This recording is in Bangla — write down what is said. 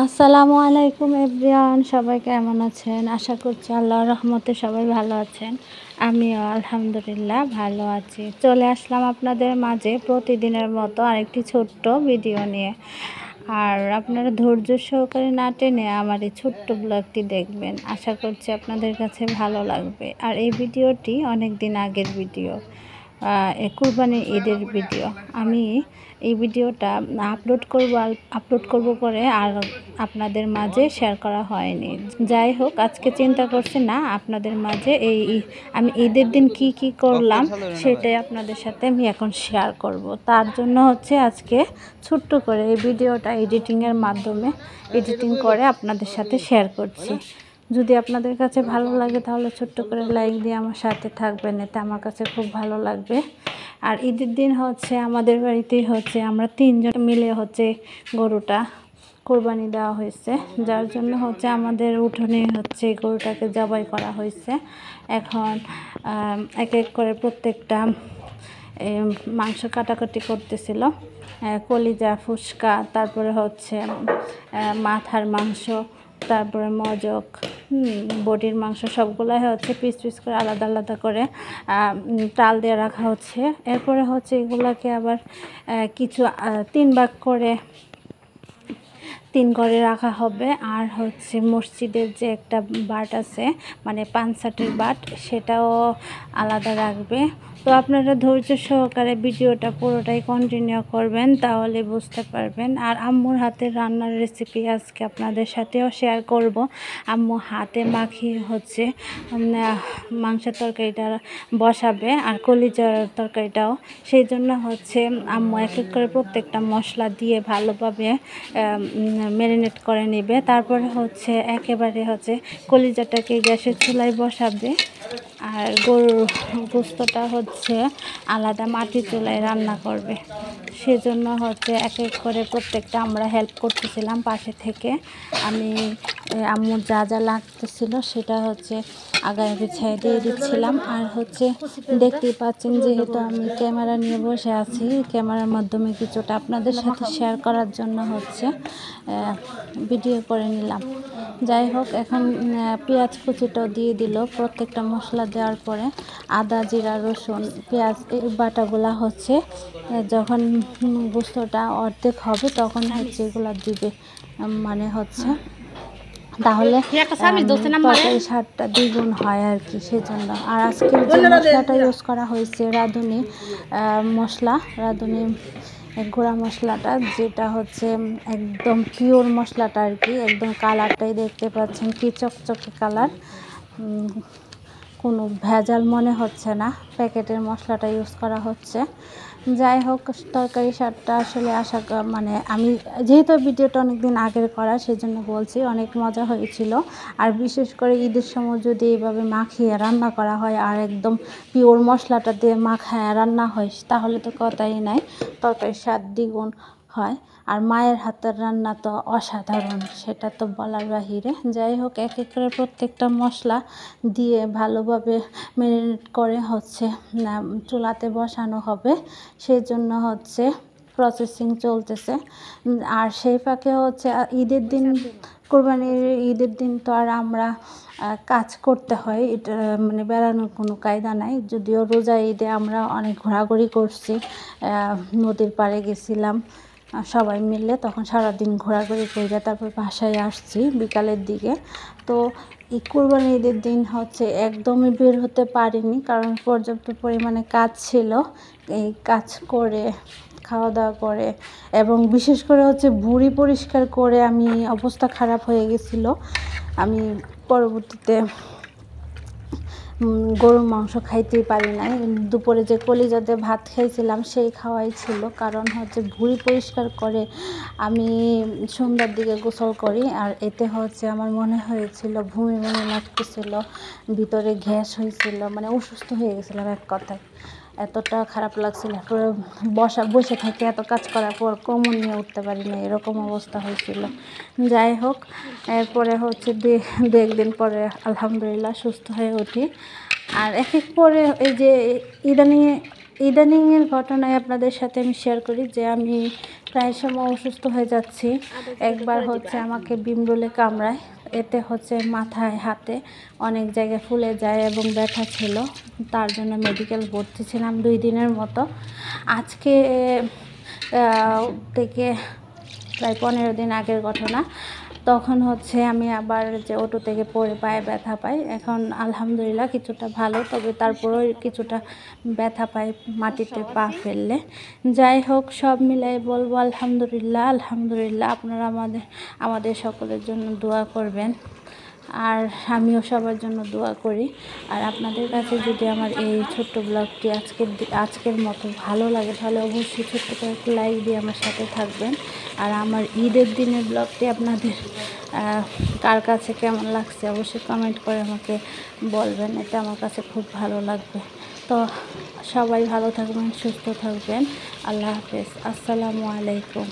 আসসালামু আলাইকুম এভরিওয়ান, সবাই কেমন আছেন? আশা করছি আল্লাহর রহমতে সবাই ভালো আছেন। আমিও আলহামদুলিল্লাহ ভালো আছি। চলে আসলাম আপনাদের মাঝে প্রতিদিনের মতো আরেকটি ছোট্ট ভিডিও নিয়ে। আর আপনারা ধৈর্য সহকারে না টেনে আমার এই ছোট্ট ব্লগটি দেখবেন। আশা করছি আপনাদের কাছে ভালো লাগবে। আর এই ভিডিওটি অনেক দিন আগের ভিডিও, কুরবানির ঈদের ভিডিও। আমি এই ভিডিওটা আপলোড করব করে আর আপনাদের মাঝে শেয়ার করা হয়নি। যাই হোক, আজকে চিন্তা করছি না আপনাদের মাঝে আমি ঈদের দিন কি করলাম সেটাই আপনাদের সাথে আমি এখন শেয়ার করব। তার জন্য আজকে ছোট্ট করে এই ভিডিওটা এডিটিংয়ের মাধ্যমে এডিটিং করে আপনাদের সাথে শেয়ার করছি। যদি আপনাদের কাছে ভালো লাগে তাহলে ছোট্ট করে লাইক দিয়ে আমার সাথে থাকবেন, এতে আমার কাছে খুব ভালো লাগবে। আর ঈদের দিন আমাদের বাড়িতেই আমরা 3 জন মিলে গরুটা কোরবানি দেওয়া হয়েছে, যার জন্য আমাদের উঠোনে গরুটাকে জবাই করা হয়েছে। এখন এক এক করে প্রত্যেকটা মাংস কাটাকাটি করতেছিল। কলিজা, ফুসকা, তারপরে মাথার মাংস, তারপরে মজক, বডির মাংস সবগুলাই পিস পিস করে আলাদা আলাদা করে টাল দিয়ে রাখা হচ্ছে। এরপরে এগুলাকে আবার কিছু 3 ভাগ করে 3 ঘরে রাখা হবে। আর মসজিদের যে একটা বাট আছে, মানে পানসাটের বাট, সেটাও আলাদা রাখবে। তো আপনারা ধৈর্য সহকারে ভিডিওটা পুরোটাই কন্টিনিউ করবেন, তাহলে বুঝতে পারবেন। আর আম্মুর হাতের রান্নার রেসিপি আজকে আপনাদের সাথেও শেয়ার করব। আম্মু হাতে মাখিয়ে মাংসের তরকারিটা বসাবে, আর কলিজার তরকারিটাও। সেই জন্য আম্মু এক এক করে প্রত্যেকটা মশলা দিয়ে ভালোভাবে ম্যারিনেট করে নেবে। তারপরে একেবারে কলিজাটাকে গ্যাসের চুলায় বসাবে। আর গরুর গোস্তটা আলাদা মাটির চুলায় রান্না করবে। সেজন্য এক এক করে প্রত্যেকটা আমরা হেল্প করতেছিলাম পাশে থেকে। আমি আম্মুর যা যা লাগতেছিল সেটা আগায় পিছায় দিয়ে দিচ্ছিলাম। আর দেখতেই পাচ্ছেন, যেহেতু আমি ক্যামেরা নিয়ে বসে আছি, ক্যামেরার মাধ্যমে কিছুটা আপনাদের সাথে শেয়ার করার জন্য ভিডিও করে নিলাম। যাই হোক, এখন পেঁয়াজ কুচিটাও দিয়ে দিল। প্রত্যেকটা মশলা দেওয়ার পরে আদা, জিরা, রসুন, পেঁয়াজ এই বাটাগুলা যখন গোস্তটা অর্ধেক হবে তখন এগুলা দিবে, মানে তাহলে তরকারি স্বাদটা দ্বিগুণ হয় আর কি, সেজন্য। আর আজকে যে মশলাটা ইউজ করা হয়েছে রাঁধুনি মশলা, রাঁধুনি গুঁড়া মশলাটা, যেটা একদম পিওর মশলাটা আর কি। একদম কালারটাই দেখতে পাচ্ছেন কি চকচকে কালার, কোনো ভেজাল মনে হচ্ছে না। প্যাকেটের মশলাটা ইউজ করা হচ্ছে। যাই হোক, তরকারি স্বাদটা আসলে মানে আমি যেহেতু ভিডিওটা অনেক দিন আগের করা, সেজন্য বলছি অনেক মজা হয়েছিল। আর বিশেষ করে ঈদের সময় যদি এইভাবে মাখিয়ে রান্না করা হয় আর একদম পিওর মশলাটা দিয়ে মাখায় রান্না হয়, তাহলে তো কথাই নাই, তরকারির স্বাদ দ্বিগুণ হয়। আর মায়ের হাতের রান্না তো অসাধারণ, সেটা তো বলার বাহিরে। যাই হোক, এক এক করে প্রত্যেকটা মশলা দিয়ে ভালোভাবে ম্যারিনেট করে চুলাতে বসানো হবে। সেই জন্য প্রসেসিং চলতেছে। আর সেই ফাঁকে ঈদের দিন, কোরবানির ঈদের দিন তো আর আমরা কাজ করতে হয়, এটা মানে বেড়ানোর কোনো কায়দা নাই। যদিও রোজা ঈদে আমরা অনেক ঘোরাঘুরি করছি, নদীর পাড়ে গেছিলাম সবাই মিলে, তখন সারাদিন ঘোরাঘুরি করে তারপর বাসায় আসছি বিকালের দিকে। তো এই কোরবানি ঈদের দিন একদমই বের হতে পারিনি, কারণ পর্যাপ্ত পরিমাণে কাজ ছিল। এই কাজ করে, খাওয়া দাওয়া করে, এবং বিশেষ করে ভুঁড়ি পরিষ্কার করে আমি অবস্থা খারাপ হয়ে গেছিলো। আমি পরবর্তীতে গরুর মাংস খাইতেই পারি নাই। দুপুরে যে কলিজাতে ভাত খাইছিলাম সেই খাওয়াই ছিল, কারণ ভুঁড়ি পরিষ্কার করে আমি সন্ধ্যার দিকে গোসল করি। আর এতে আমার মনে হয়েছিল বমি লাগতেছিল, ভিতরে গ্যাস হয়েছিল, মানে অসুস্থ হয়ে গেছিলাম এক কথায়। এতটা খারাপ লাগছিল, বসে থেকে এত কাজ করার পর কোমর নিয়ে উঠতে পারি না, এরকম অবস্থা হয়েছিল। যাই হোক, এরপরে দু একদিন পরে আলহামদুলিল্লাহ সুস্থ হয়ে উঠি। আর এক এক পরে এই যে ইদানিংয়ের ঘটনায় আপনাদের সাথে আমি শেয়ার করি যে আমি প্রায় সময় অসুস্থ হয়ে যাচ্ছি। একবার হচ্ছে আমাকে বিমরুলে কামড়ায়, এতে হচ্ছে মাথায় হাতে অনেক জায়গায় ফুলে যায় এবং ব্যথা ছিল, তার জন্য মেডিকেল ভর্তি ছিলাম 2 দিনের মতো। আজকে থেকে প্রায় 15 দিন আগের ঘটনা। তখন হচ্ছে আমি আবার যে অটো থেকে পড়ে পায়ে ব্যথা পাই, এখন আলহামদুলিল্লাহ কিছুটা ভালো, তবে তারপরেও কিছুটা ব্যথা পাই মাটিতে পা ফেললে। যাই হোক, সব মিলাই বলবো আলহামদুলিল্লাহ আলহামদুলিল্লাহ। আপনারা আমাদের সকলের জন্য দোয়া করবেন, আর আমিও সবার জন্য দোয়া করি। আর আপনাদের কাছে যদি আমার এই ছোট্ট ব্লগটি আজকের মতো ভালো লাগে, তাহলে অবশ্যই ছোট্ট করে একটু লাইক দিয়ে আমার সাথে থাকবেন। আর আমার ঈদের দিনের ব্লগটি আপনাদের কার কাছে কেমন লাগছে অবশ্যই কমেন্ট করে আমাকে বলবেন, এতে আমার কাছে খুব ভালো লাগবে। তো সবাই ভালো থাকবেন, সুস্থ থাকবেন। আল্লাহ হাফেজ, আসসালামু আলাইকুম।